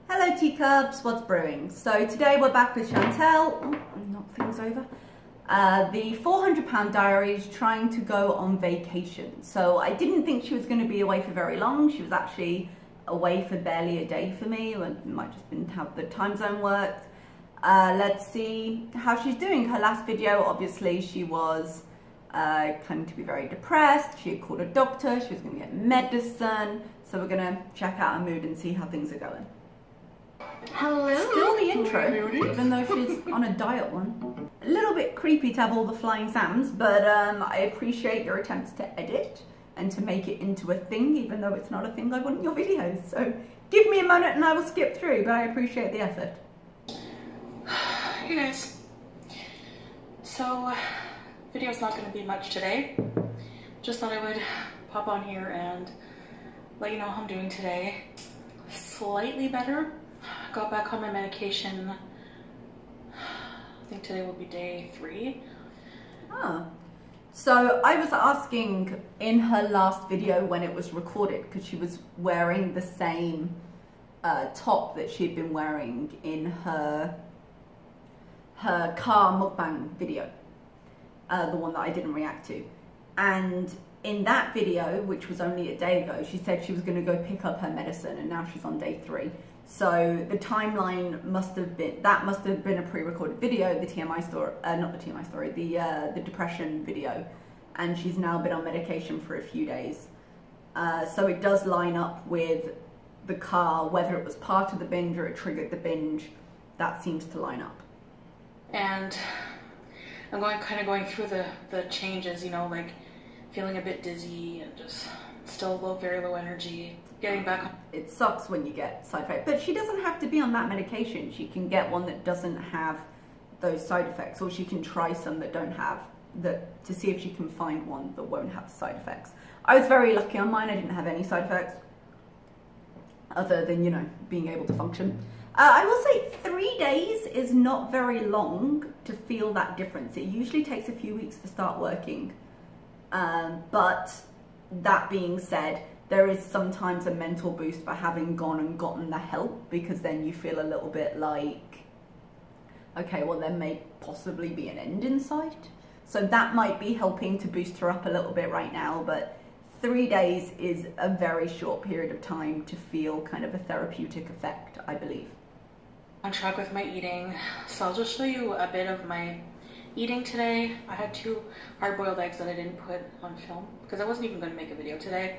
Hello teacups, what's brewing? So today we're back with Chantal. Oh, knock things over. The 400-pound diaries, trying to go on vacation. So I didn't think she was going to be away for very long. She was actually away for barely a day for me. It might just been how the time zone worked. Let's see how she's doing. Her last video, obviously, she was claiming to be very depressed. She had called a doctor. She was going to get medicine. So we're going to check out her mood and see how things are going. Hello. Still the intro, even though she's on a diet one. A little bit creepy to have all the flying Sams, but I appreciate your attempts to edit and to make it into a thing, even though it's not a thing I want in your videos. So give me a moment and I will skip through, but I appreciate the effort. Hey guys. So, video's not going to be much today. Just thought I would pop on here and let you know how I'm doing today. Slightly better. Got back on my medication. I think today will be day 3. Oh. So I was asking in her last video when it was recorded, because she was wearing the same top that she'd been wearing in her car mukbang video, the one that I didn't react to. And in that video, which was only a day ago, she said she was going to go pick up her medicine, and now she's on day 3. So the timeline must have been a pre-recorded video, the TMI story, not the TMI story, the depression video, and she's now been on medication for a few days. So it does line up with the car, whether it was part of the binge or it triggered the binge. That seems to line up. And I'm kind of going through the changes, you know, like feeling a bit dizzy and just still very low energy. Getting back on. It sucks when you get side effects, but she doesn't have to be on that medication. She can get one that doesn't have those side effects, or she can try some that don't have that, to see if she can find one that won't have side effects. I was very lucky on mine. I didn't have any side effects other than, you know, being able to function. I will say 3 days is not very long to feel that difference. It usually takes a few weeks to start working. But that being said, there is sometimes a mental boost for having gone and gotten the help, because then you feel a little bit like, okay, well, there may possibly be an end in sight. So that might be helping to boost her up a little bit right now, but 3 days is a very short period of time to feel kind of a therapeutic effect, I believe. On track with my eating. So I'll just show you a bit of my eating today. I had 2 hard-boiled eggs that I didn't put on film because I wasn't even going to make a video today.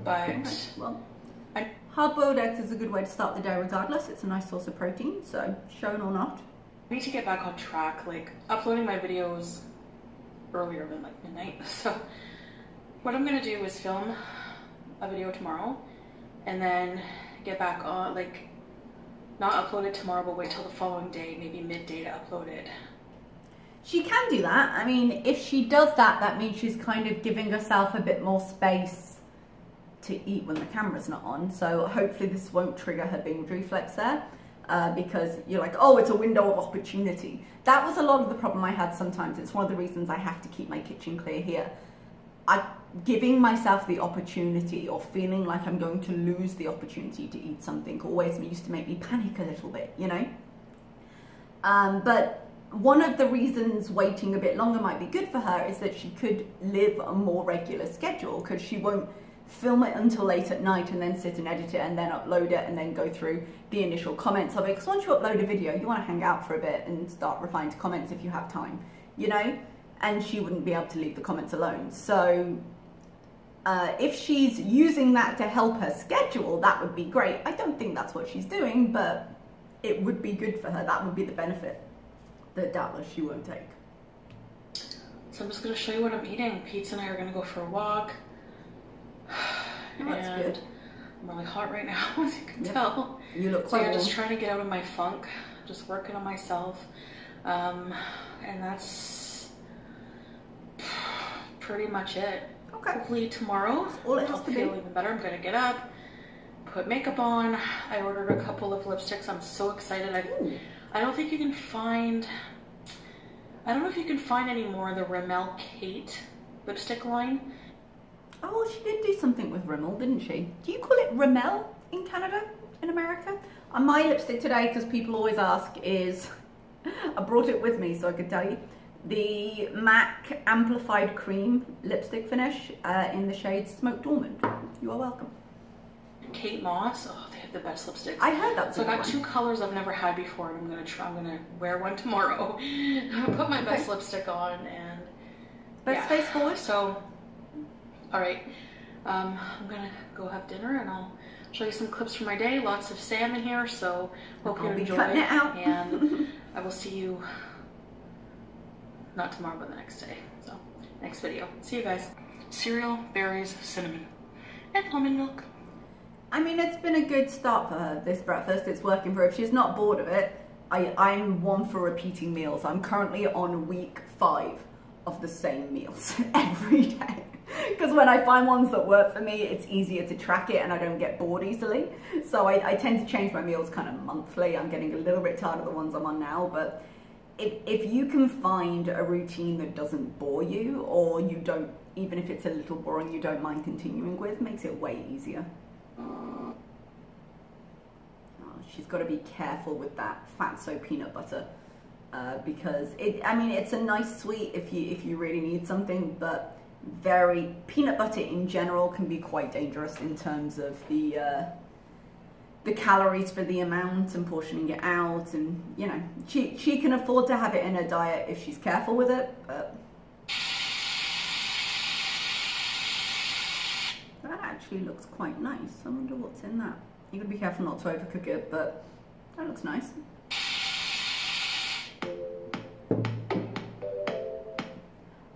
But okay, well, hard-boiled eggs is a good way to start the day regardless. It's a nice source of protein, so shown or not. I need to get back on track, like uploading my videos earlier than like midnight. So what I'm going to do is film a video tomorrow and then get back on, like not upload it tomorrow, but wait till the following day, maybe midday, to upload it. She can do that. I mean, if she does that, that means she's kind of giving herself a bit more space to eat when the camera's not on. So hopefully this won't trigger her binge reflex there, because you're like, oh, it's a window of opportunity. That was a lot of the problem I had sometimes. It's one of the reasons I have to keep my kitchen clear here. Giving myself the opportunity, or feeling like I'm going to lose the opportunity to eat something, always used to make me panic a little bit, you know? But one of the reasons waiting a bit longer might be good for her is that she could live a more regular schedule, because she won't film it until late at night and then sit and edit it and then upload it and then go through the initial comments of it. Because once you upload a video, you want to hang out for a bit and start replying to comments if you have time, you know? And she wouldn't be able to leave the comments alone. So if she's using that to help her schedule, that would be great. I don't think that's what she's doing, but it would be good for her. That would be the benefit that doubtless she won't take. So I'm just going to show you what I'm eating. Pete and I are going to go for a walk. Oh, that's good. I'm really hot right now, as you can tell. You look so quite yeah, just trying to get out of my funk, just working on myself, and that's pretty much it. Okay. Hopefully tomorrow all it has to feel even better. I'm gonna get up, put makeup on. I ordered a couple of lipsticks. I'm so excited. I don't think you can find. I don't know if you can find any more of the Rimmel Kate lipstick line. Oh, she did do something with Rimmel, didn't she? Do you call it Rimmel in Canada, in America? And my lipstick today, because people always ask, is, I brought it with me so I could tell you, the MAC Amplified Cream lipstick finish in the shade Smoked Almond. You are welcome. Kate Moss, oh, they have the best lipsticks. I heard that. So I got two colors I've never had before, and I'm gonna wear one tomorrow. I'm gonna put my best lipstick on and best face forward. So, all right, I'm gonna go have dinner, and I'll show you some clips from my day. Lots of salmon here, so hope you enjoy. Cutting it out. And I will see you not tomorrow, but the next day. So next video. See you guys. Cereal, berries, cinnamon, and almond milk. I mean, it's been a good start for her, this breakfast. It's working for her. If she's not bored of it, I'm one for repeating meals. I'm currently on week 5 of the same meals every day. Because when I find ones that work for me, it's easier to track it and I don't get bored easily. So I tend to change my meals kind of monthly. I'm getting a little bit tired of the ones I'm on now, but if you can find a routine that doesn't bore you, or you don't, even if it's a little boring, you don't mind continuing with, makes it way easier. Oh, she's got to be careful with that fatso peanut butter because it's a nice sweet if you really need something, but peanut butter in general can be quite dangerous in terms of the calories for the amount and portioning it out, and you know, she can afford to have it in her diet if she's careful with it, but that actually looks quite nice. I wonder what's in that. You gotta be careful not to overcook it, but that looks nice.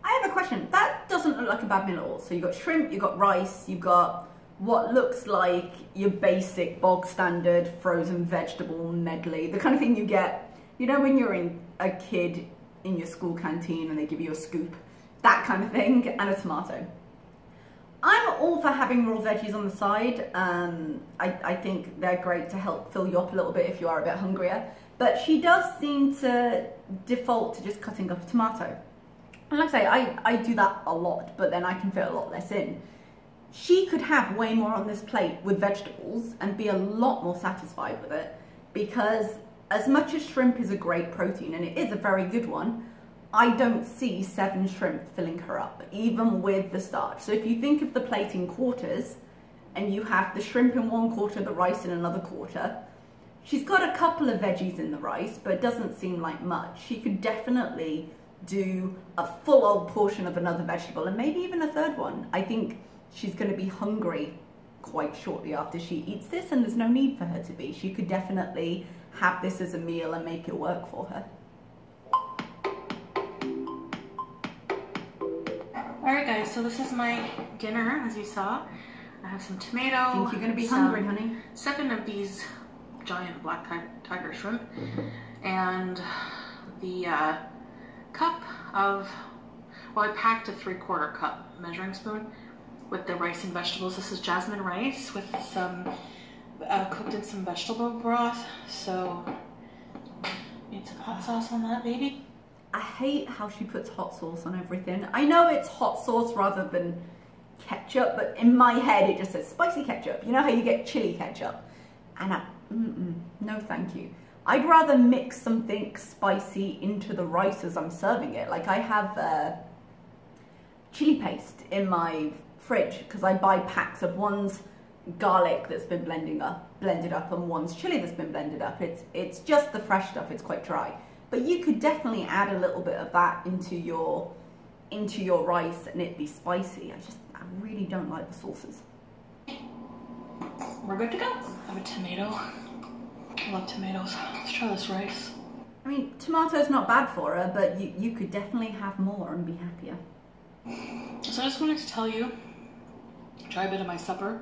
I have a question. That doesn't look like a bad meal at all. So you've got shrimp, you've got rice, you've got what looks like your basic bog standard frozen vegetable medley. The kind of thing you get, you know, when you're a kid in your school canteen and they give you a scoop. That kind of thing, and a tomato. I'm all for having raw veggies on the side. I think they're great to help fill you up a little bit if you are a bit hungrier. But she does seem to default to just cutting up a tomato. And like I say, I do that a lot, but then I can fit a lot less in. She could have way more on this plate with vegetables and be a lot more satisfied with it, because as much as shrimp is a great protein, and it is a very good one, I don't see 7 shrimp filling her up, even with the starch. So if you think of the plate in quarters, and you have the shrimp in one quarter, the rice in another quarter, she's got a couple of veggies in the rice, but it doesn't seem like much. She could definitely do a full old portion of another vegetable, and maybe even a third one. I think she's going to be hungry quite shortly after she eats this, and there's no need for her to be. She could definitely have this as a meal and make it work for her. Alright guys, so this is my dinner, as you saw. I have some tomato. I think you're going to be hungry, honey. 7 of these giant black tiger shrimp. And the cup of, well, I packed a 3/4 cup measuring spoon with the rice and vegetables. This is jasmine rice with some, cooked in some vegetable broth. So, need some hot sauce on that, baby. I hate how she puts hot sauce on everything. I know it's hot sauce rather than ketchup, but in my head it just says spicy ketchup. You know how you get chili ketchup? And no thank you. I'd rather mix something spicy into the rice as I'm serving it. Like I have chili paste in my fridge because I buy packs of one's garlic that's been blended up and one's chili that's been blended up. It's just the fresh stuff, it's quite dry. But you could definitely add a little bit of that into your rice and it'd be spicy. I really don't like the sauces. We're good to go. I have a tomato. I love tomatoes. Let's try this rice. I mean, tomato's not bad for her, but you could definitely have more and be happier. So I just wanted to tell you, try a bit of my supper.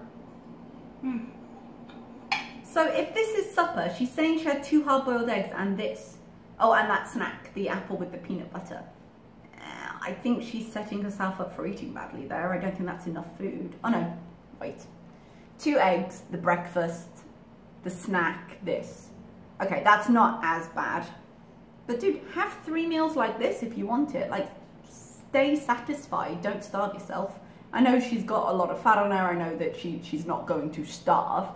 So if this is supper, she's saying she had 2 hard-boiled eggs and this. Oh, and that snack, the apple with the peanut butter. I think she's setting herself up for eating badly there. I don't think that's enough food. Oh no, wait. 2 eggs, the breakfast, the snack, this. Okay, that's not as bad. But dude, have 3 meals like this if you want it. Like, stay satisfied, don't starve yourself. I know she's got a lot of fat on her, I know that she's not going to starve,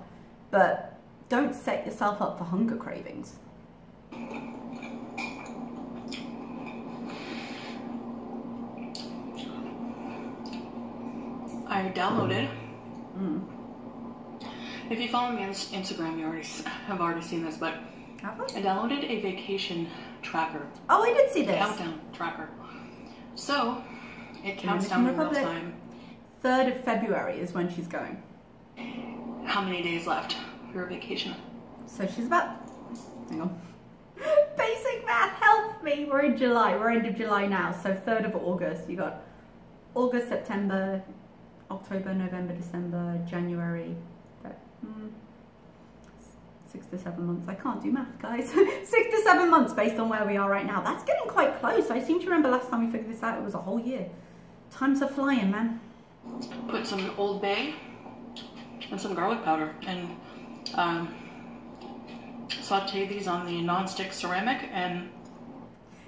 but don't set yourself up for hunger cravings. I downloaded. If you follow me on Instagram, you have already seen this, but I downloaded a vacation tracker. Oh, I did see this. Countdown tracker. So it counts down in real time. 3rd of February is when she's going. How many days left for your vacation? So she's about, hang on. Basic math, help me. We're in July. We're end of July now. So 3rd of August. You got August, September, October, November, December, January. 6 to 7 months. I can't do math, guys. 6 to 7 months based on where we are right now. That's getting quite close. I seem to remember last time we figured this out, it was a whole year. Times are flying, man. Put some Old Bay and some garlic powder and saute these on the non-stick ceramic. And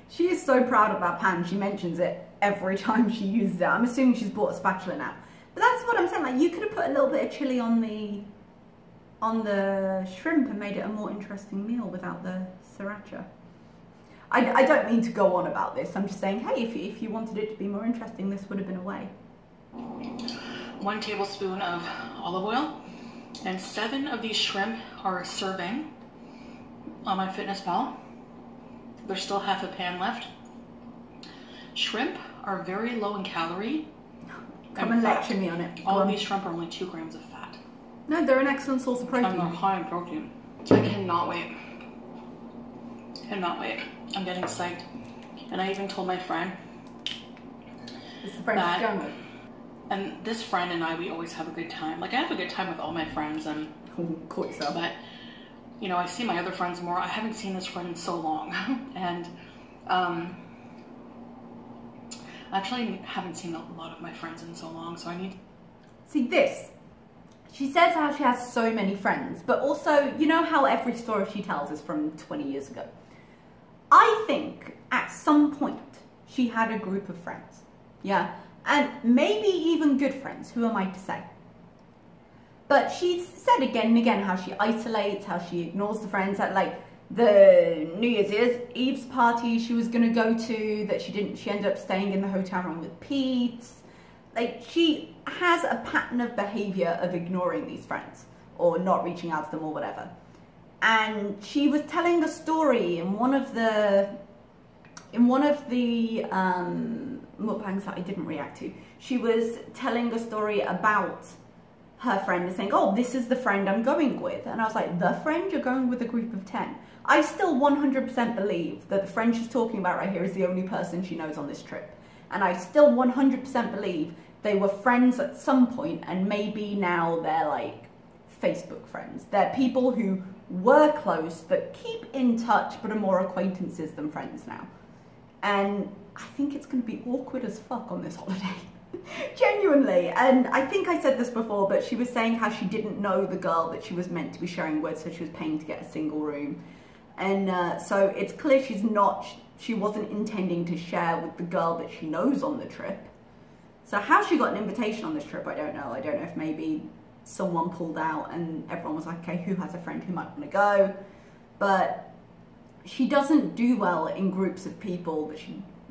she is so proud of that pan. She mentions it every time she uses it. I'm assuming she's bought a spatula now. But that's what I'm saying, like you could have put a little bit of chili on the shrimp and made it a more interesting meal without the sriracha. I don't mean to go on about this. I'm just saying, hey, if you wanted it to be more interesting, this would have been a way. 1 tablespoon of olive oil, and 7 of these shrimp are a serving on my MyFitnessPal. There's still half a pan left. Shrimp are very low in calorie. Come and lecture me on it. All of these shrimp are only 2 grams of fat. No, they're an excellent source of protein. And they're high in protein. I cannot wait. Cannot wait. I'm getting psyched. And I even told my friend It's the friend she's going with. And this friend and I, we always have a good time. Like I have a good time with all my friends, and caught yourself. But you know, I see my other friends more. I haven't seen this friend in so long, and actually haven't seen a lot of my friends in so long. So I need. See this. She says how she has so many friends, but also, you know how every story she tells is from 20 years ago. I think at some point she had a group of friends, yeah, and maybe even good friends, who am I to say? But she's said again and again how she isolates, how she ignores the friends, at like the New Year's Eve's party she was gonna go to, that she ended up staying in the hotel room with Pete. Like, she has a pattern of behavior of ignoring these friends or not reaching out to them or whatever. And she was telling a story in one of the mukbangs that I didn't react to. She was telling a story about her friend and saying, oh, this is the friend I'm going with. And I was like, the friend? You're going with a group of 10? I still 100% believe that the friend she's talking about right here is the only person she knows on this trip. And I still 100% believe they were friends at some point, and maybe now they're like Facebook friends. They're people who were close that keep in touch but are more acquaintances than friends now. And I think it's going to be awkward as fuck on this holiday. Genuinely. And I think I said this before, but she was saying how she didn't know the girl that she was meant to be sharing with, so she was paying to get a single room. And so it's clear she wasn't intending to share with the girl that she knows on the trip. So how she got an invitation on this trip, I don't know. I don't know if maybe someone pulled out and everyone was like, okay, who has a friend who might want to go? But she doesn't do well in groups of people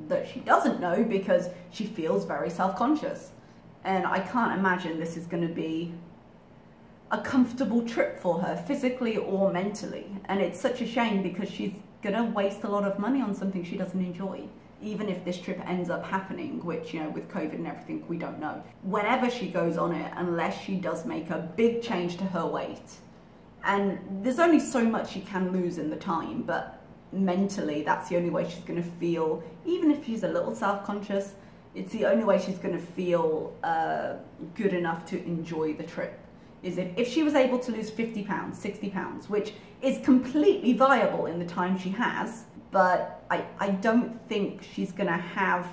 that she doesn't know, because she feels very self-conscious. And I can't imagine this is going to be a comfortable trip for her, physically or mentally. And it's such a shame, because she's going to waste a lot of money on something she doesn't enjoy, even if this trip ends up happening, which, you know, with COVID and everything, we don't know. Whenever she goes on it, unless she does make a big change to her weight, and there's only so much she can lose in the time, but mentally, that's the only way she's going to feel, even if she's a little self-conscious, it's the only way she's going to feel good enough to enjoy the trip. Is if she was able to lose 50 pounds, 60 pounds, which is completely viable in the time she has, but I don't think she's going to have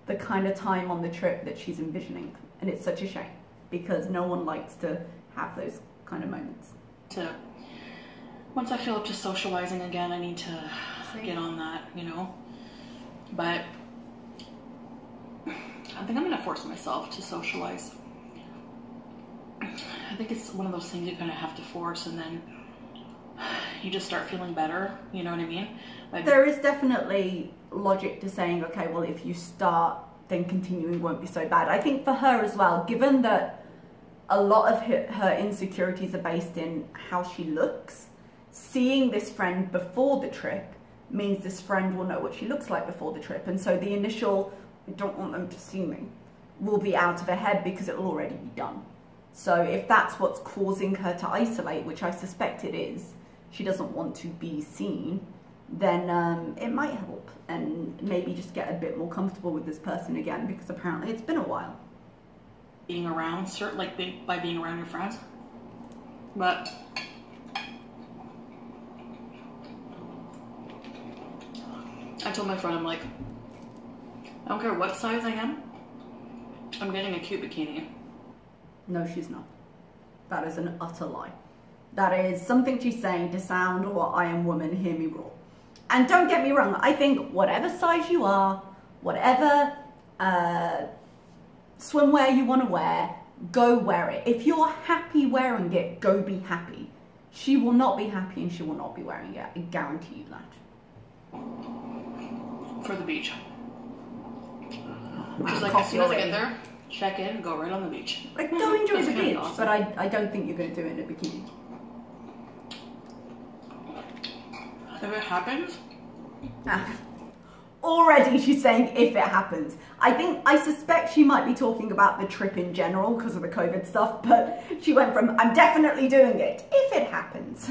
the kind of time on the trip that she's envisioning. And it's such a shame, because no one likes to have those kind of moments. Once I feel up to socializing again, I need to get on that, you know. But I think I'm gonna force myself to socialize. I think it's one of those things you kind of have to force, and then you just start feeling better. You know what I mean? Like, there is definitely logic to saying, okay, well, if you start, then continuing won't be so bad. I think for her as well, given that a lot of her insecurities are based in how she looks, seeing this friend before the trip means this friend will know what she looks like before the trip. And so the initial, I don't want them to see me, will be out of her head because it will already be done. So if that's what's causing her to isolate, which I suspect it is, she doesn't want to be seen, then it might help, and maybe just get a bit more comfortable with this person again, because apparently it's been a while. Being around, like by being around your friends. But I told my friend, I'm like, I don't care what size I am, I'm getting a cute bikini. No, she's not. That is an utter lie. That is something she's saying to sound, or I am woman, hear me roar. And don't get me wrong, I think whatever size you are, whatever swimwear you want to wear, go wear it. If you're happy wearing it, go be happy. She will not be happy and she will not be wearing it. I guarantee you that. For the beach. Just like as soon as I get there, check in, go right on the beach. Like, go enjoy the beach, awesome. but I don't think you're going to do it in a bikini. If it happens, already she's saying if it happens. I suspect she might be talking about the trip in general because of the COVID stuff, but she went from, I'm definitely doing it if it happens.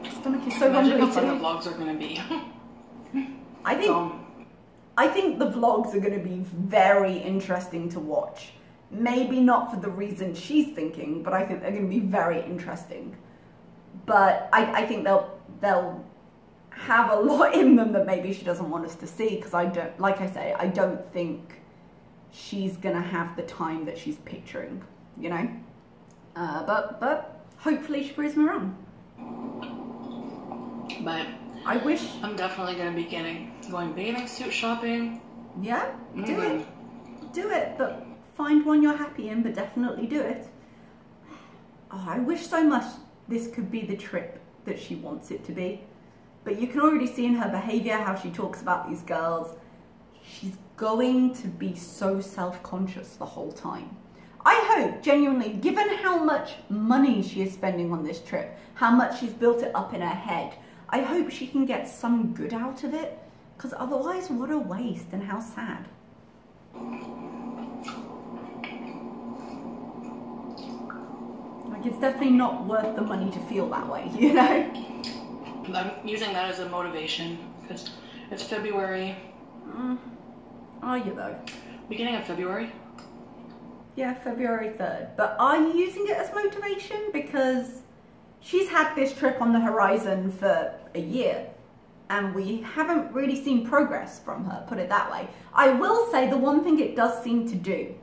My stomach is so imagine hungry how fun the today. vlogs are going to be. I think the vlogs are going to be very interesting to watch. Maybe not for the reason she's thinking, but I think they're going to be very interesting. But I think they'll have a lot in them that maybe she doesn't want us to see, because I don't, like I say, I don't think she's going to have the time that she's picturing, you know? But hopefully she proves me wrong. But I wish... I'm definitely going to be going bathing suit shopping. Yeah, do it. Do it, but find one you're happy in, but definitely do it. Oh, I wish so much this could be the trip that she wants it to be. But you can already see in her behavior how she talks about these girls. She's going to be so self-conscious the whole time. I hope, genuinely, given how much money she is spending on this trip, how much she's built it up in her head, I hope she can get some good out of it, because otherwise, what a waste and how sad. Like, it's definitely not worth the money to feel that way, you know? I'm using that as a motivation, because it's February. Are you though? Beginning of February. Yeah, February 3rd. But are you using it as motivation? Because she's had this trip on the horizon for a year and we haven't really seen progress from her, put it that way. I will say the one thing it does seem to do,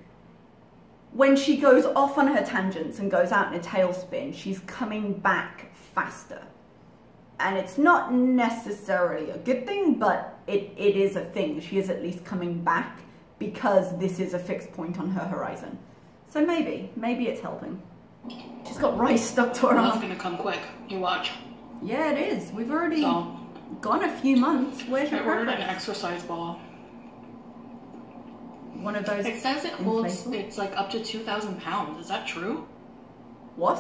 when she goes off on her tangents and goes out in a tailspin, she's coming back faster. And it's not necessarily a good thing, but it is a thing. She is at least coming back because this is a fixed point on her horizon. So maybe it's helping. She's got rice stuck to her arm. That's gonna come quick. You watch. Yeah, it is. We've already gone a few months. Where's your ordered progress? an exercise ball. One of those. It says it holds, it's like up to 2,000 pounds. Is that true? What?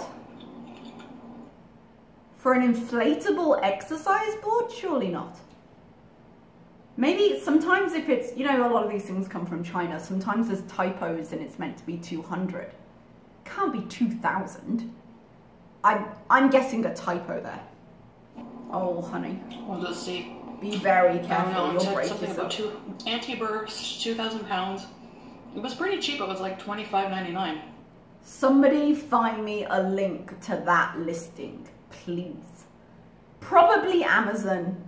For an inflatable exercise board? Surely not. Maybe sometimes if it's, you know, a lot of these things come from China. Sometimes there's typos and it's meant to be 200. Can't be 2,000. I'm guessing a typo there. Oh, honey. We'll just see. Be very careful. I don't know, it You'll said break something yourself. about anti-burst, 2,000 pounds. It was pretty cheap. It was like $25.99. Somebody find me a link to that listing, please. Probably Amazon,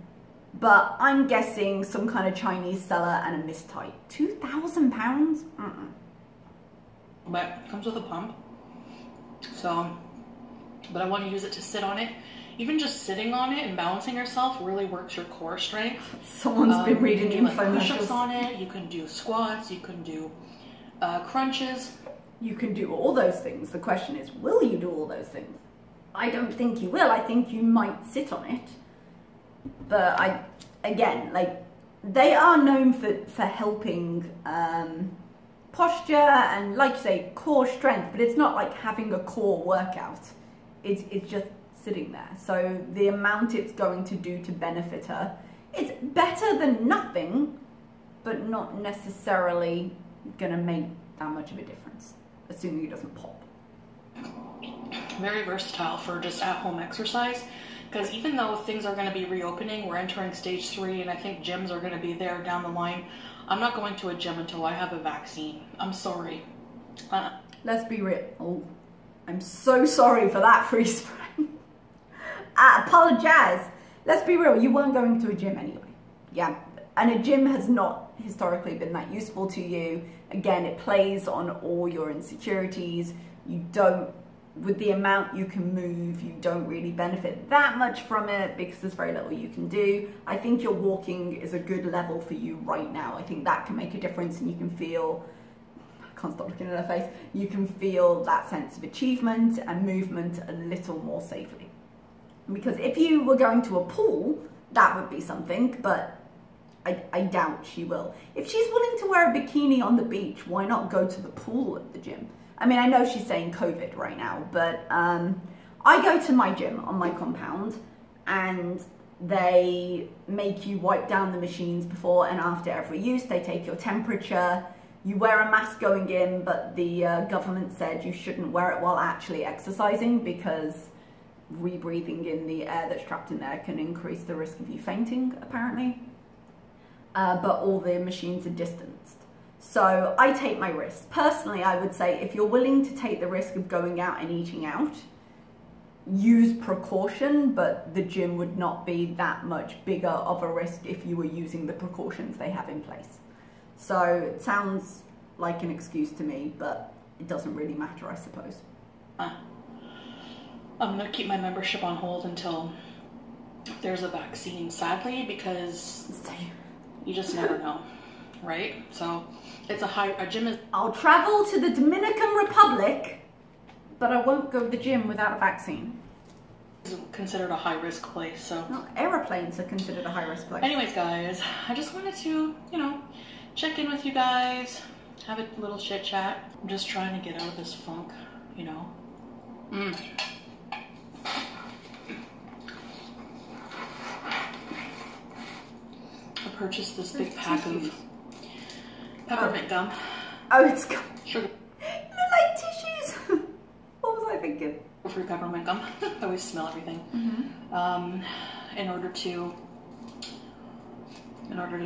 but I'm guessing some kind of Chinese seller and a mistype. 2,000 pounds? But it comes with a pump. So, but I want to use it to sit on it even just sitting on it and balancing yourself really works your core strength. Someone's been reading you can do, like, infomercials. push-ups on it, you can do squats, you can do crunches. You can do all those things. The question is, will you do all those things? I don't think you will. I think you might sit on it. But again, like, they are known for helping posture and, like you say, core strength, but it's not like having a core workout. It's just sitting there. So the amount it's going to do to benefit her, it's better than nothing, but not necessarily gonna make that much of a difference, assuming it doesn't pop. Very versatile for just at-home exercise, because even though things are going to be reopening, we're entering stage 3, and I think gyms are going to be there down the line. I'm not going to a gym until I have a vaccine. I'm sorry. Let's be real. Oh, I'm so sorry for that freeze frame. I apologize. Let's be real. You weren't going to a gym anyway. Yeah. And a gym has not historically been that useful to you. Again, it plays on all your insecurities. You don't, with the amount you can move, you don't really benefit that much from it because there's very little you can do. I think your walking is a good level for you right now. I think that can make a difference, and you can feel, I can't stop looking at her face, you can feel that sense of achievement and movement a little more safely. Because if you were going to a pool, that would be something, but I doubt she will. If she's willing to wear a bikini on the beach, why not go to the pool at the gym? I mean, I know she's saying COVID right now, but I go to my gym on my compound, and they make you wipe down the machines before and after every use. They take your temperature. You wear a mask going in, but the government said you shouldn't wear it while actually exercising because rebreathing in the air that's trapped in there can increase the risk of you fainting, apparently. But all the machines are distanced. So I take my risks. Personally, I would say if you're willing to take the risk of going out and eating out, use precaution, but the gym would not be that much bigger of a risk if you were using the precautions they have in place. So it sounds like an excuse to me, but it doesn't really matter, I suppose. I'm gonna keep my membership on hold until there's a vaccine, sadly, because you just never know, right? So it's a gym is... I'll travel to the Dominican Republic, but I won't go to the gym without a vaccine. It's considered a high-risk place, so... No, aeroplanes are considered a high-risk place. Anyways, guys, I just wanted to, you know, check in with you guys, have a little chit-chat. I'm just trying to get out of this funk, you know. I purchased this big pack of peppermint gum. Oh, it's gum. Sugar. They look like tissues. What was I thinking? Free peppermint gum. I always smell everything. In order to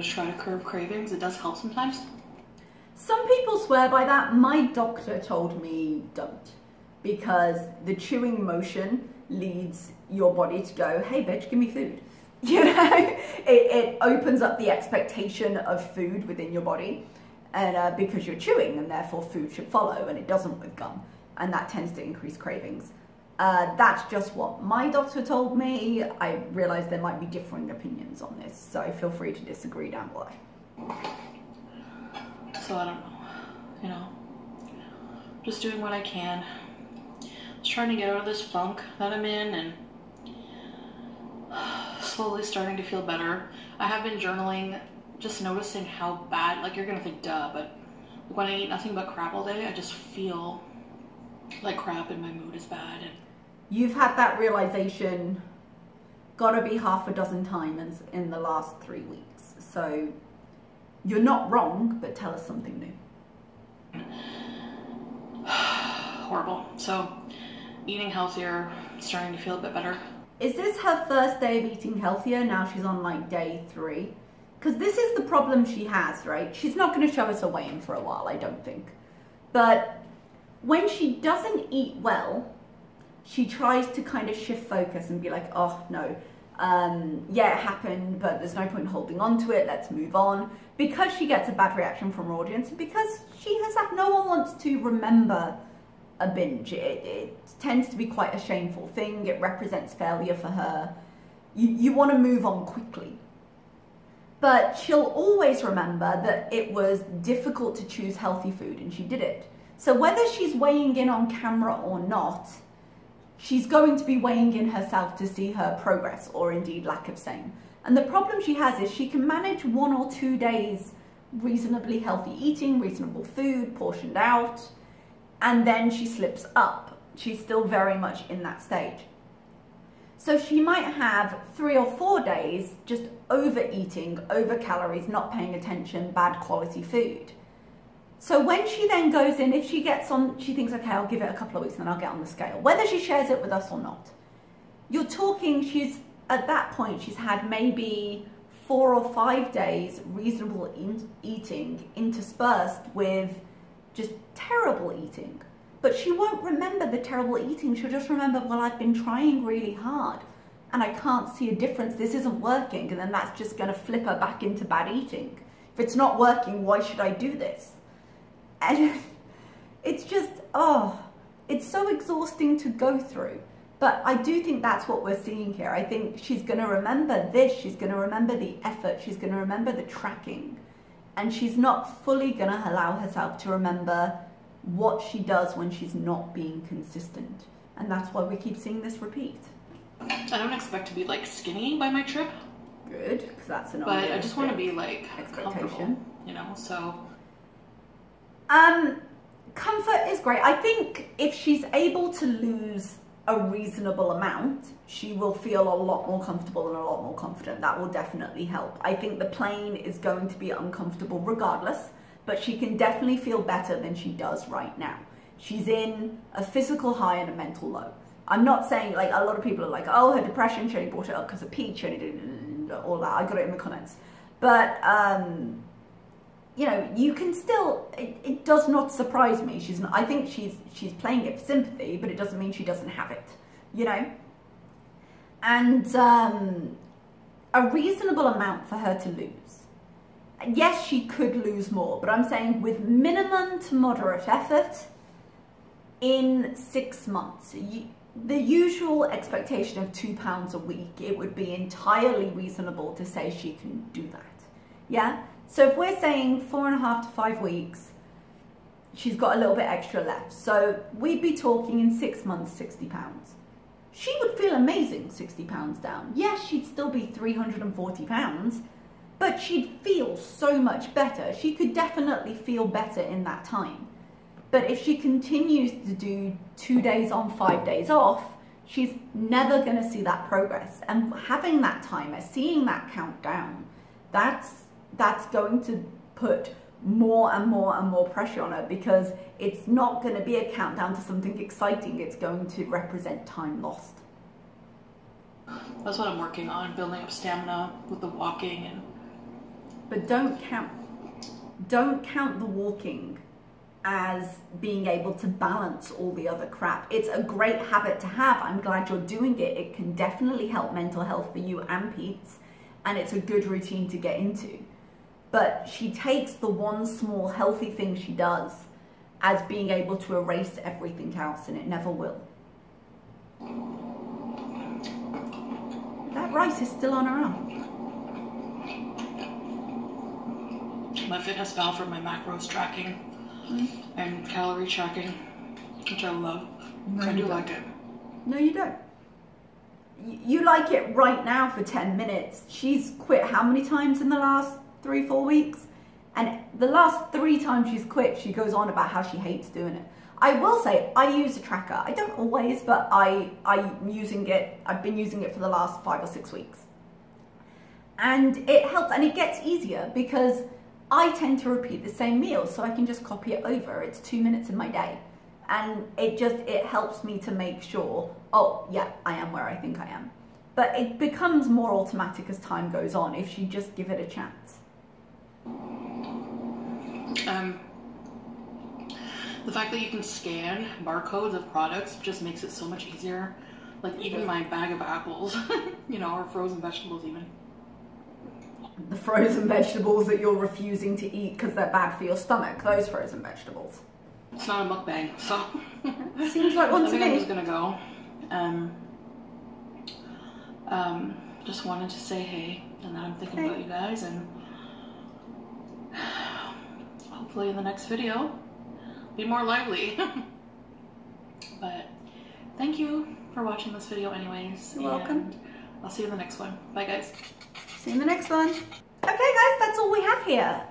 try to curb cravings. It does help sometimes. Some people swear by that. My doctor told me don't, because the chewing motion leads your body to go, hey bitch, give me food. You know, it opens up the expectation of food within your body, and because you're chewing, and therefore food should follow, and it doesn't with gum, and that tends to increase cravings. That's just what my doctor told me. I realize there might be differing opinions on this, so feel free to disagree down below. So I don't know, you know, just doing what I can. Just trying to get out of this funk that I'm in, and slowly starting to feel better. I have been journaling, just noticing how bad, like you're gonna think duh, but when I eat nothing but crap all day, I just feel like crap and my mood is bad. And you've had that realization gotta be half a dozen times in the last 3 weeks. So you're not wrong, but tell us something new. Horrible. So eating healthier, starting to feel a bit better. Is this her first day of eating healthier? Now she's on like day 3. Because this is the problem she has, right? She's not going to show us a weigh-in for a while, I don't think. But when she doesn't eat well, she tries to kind of shift focus and be like, oh no, yeah, it happened, but there's no point holding on to it, let's move on. Because she gets a bad reaction from her audience, and because she has had no one wants to remember a binge. It tends to be quite a shameful thing. It represents failure for her. You want to move on quickly. But she'll always remember that it was difficult to choose healthy food, and she did it. So whether she's weighing in on camera or not, she's going to be weighing in herself to see her progress, or indeed lack of same. And the problem she has is she can manage 1 or 2 days reasonably healthy eating, reasonable food, portioned out, and then she slips up. She's still very much in that stage. So she might have 3 or 4 days just overeating, over calories, not paying attention, bad quality food. So when she then goes in, if she gets on, she thinks, okay, I'll give it a couple of weeks and then I'll get on the scale, whether she shares it with us or not. You're talking, she's, at that point, she's had maybe 4 or 5 days reasonable eating interspersed with just terrible eating. But she won't remember the terrible eating. She'll just remember, well, I've been trying really hard and I can't see a difference. This isn't working. And then that's just going to flip her back into bad eating. If it's not working, why should I do this? And it's just, oh, it's so exhausting to go through. But I do think that's what we're seeing here. I think she's going to remember this. She's going to remember the effort. She's going to remember the tracking. And she's not fully going to allow herself to remember what she does when she's not being consistent. And that's why we keep seeing this repeat. I don't expect to be like skinny by my trip. Good, because that's an But I just want to be like expectation, you know, so. Comfort is great. I think if she's able to lose a reasonable amount, she will feel a lot more comfortable and a lot more confident. That will definitely help. I think the plane is going to be uncomfortable regardless, but she can definitely feel better than she does right now. She's in a physical high and a mental low. I'm not saying, like, a lot of people are like, oh, her depression, she only brought it up because of Peach, she only did all that. I got it in the comments. But, you know, you can still, it does not surprise me. I think she's playing it for sympathy, but it doesn't mean she doesn't have it, you know? And a reasonable amount for her to lose. Yes, she could lose more, but I'm saying with minimum to moderate effort in 6 months. The usual expectation of 2 pounds a week, it would be entirely reasonable to say she can do that. Yeah? So if we're saying 4.5 to 5 weeks, she's got a little bit extra left. So we'd be talking in 6 months, 60 pounds. She would feel amazing 60 pounds down. Yes, she'd still be 340 pounds, but she'd feel so much better. She could definitely feel better in that time. But if she continues to do 2 days on, 5 days off, she's never going to see that progress. And having that timer, seeing that countdown, that's going to put more and more and more pressure on her, because it's not going to be a countdown to something exciting. It's going to represent time lost. That's what I'm working on, building up stamina with the walking. But don't count the walking as being able to balance all the other crap. It's a great habit to have. I'm glad you're doing it. It can definitely help mental health for you and Pete's, and it's a good routine to get into. But she takes the one small healthy thing she does as being able to erase everything else, and it never will. That rice is still on her arm. My FitnessPal for my macros tracking and calorie tracking, which I love. No, I do like it. No, you don't. You like it right now for 10 minutes. She's quit how many times in the last 3-4 weeks? And the last 3 times she's quit, she goes on about how she hates doing it. I will say, I use a tracker. I don't always, but I'm using it. I've been using it for the last 5 or 6 weeks. And it helps, and it gets easier because I tend to repeat the same meal, so I can just copy it over. It's 2 minutes in my day. And it helps me to make sure, oh yeah, I am where I think I am. But it becomes more automatic as time goes on if you just give it a chance. The fact that you can scan barcodes of products just makes it so much easier. Like even my bag of apples, you know, or frozen vegetables even. The frozen vegetables that you're refusing to eat because they're bad for your stomach, those frozen vegetables. It's not a mukbang, so seems like one I to think I'm me. just gonna go. Just wanted to say hey, and then I'm thinking about you guys, and hopefully in the next video be more lively. But thank you for watching this video anyways. You're welcome. I'll see you in the next one. Bye guys. See you in the next one. Okay guys, that's all we have here.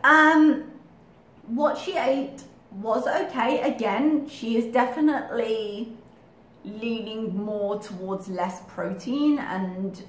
What she ate was okay. Again, she is definitely leaning more towards less protein, and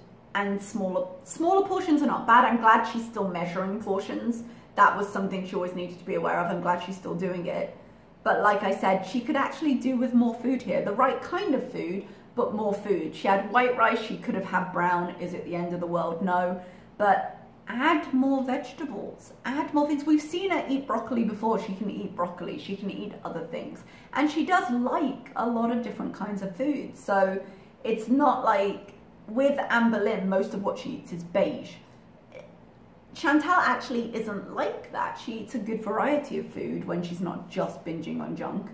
smaller portions are not bad. I'm glad she's still measuring portions. That was something she always needed to be aware of. I'm glad she's still doing it. But like I said, she could actually do with more food here. The right kind of food, but more food. She had white rice, she could have had brown. Is it the end of the world? No. But add more vegetables, add more things. We've seen her eat broccoli before. She can eat broccoli, she can eat other things. And she does like a lot of different kinds of food. So it's not like, with Amber Lynn, most of what she eats is beige. Chantal actually isn't like that. She eats a good variety of food when she's not just binging on junk.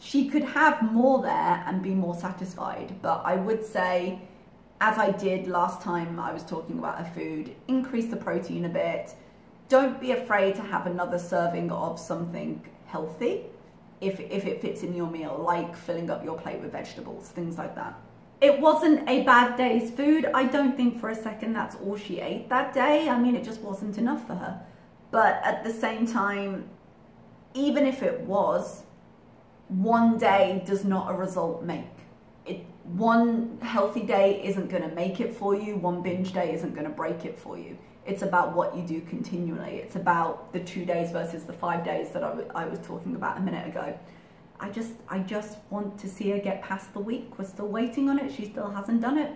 She could have more there and be more satisfied, but I would say, as I did last time I was talking about her food, increase the protein a bit. Don't be afraid to have another serving of something healthy if it fits in your meal, like filling up your plate with vegetables, things like that. It wasn't a bad day's food. I don't think for a second that's all she ate that day. I mean, it just wasn't enough for her. But at the same time, even if it was, one day does not a result make. One healthy day isn't going to make it for you. One binge day isn't going to break it for you. It's about what you do continually. It's about the 2 days versus the 5 days that I was talking about a minute ago. I just want to see her get past the week. We're still waiting on it. She still hasn't done it.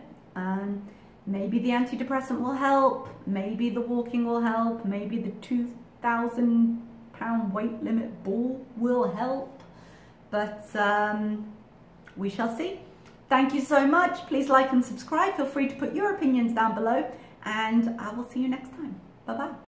Maybe the antidepressant will help. Maybe the walking will help. Maybe the 2,000-pound weight limit ball will help. But we shall see. Thank you so much. Please like and subscribe. Feel free to put your opinions down below. And I will see you next time. Bye-bye.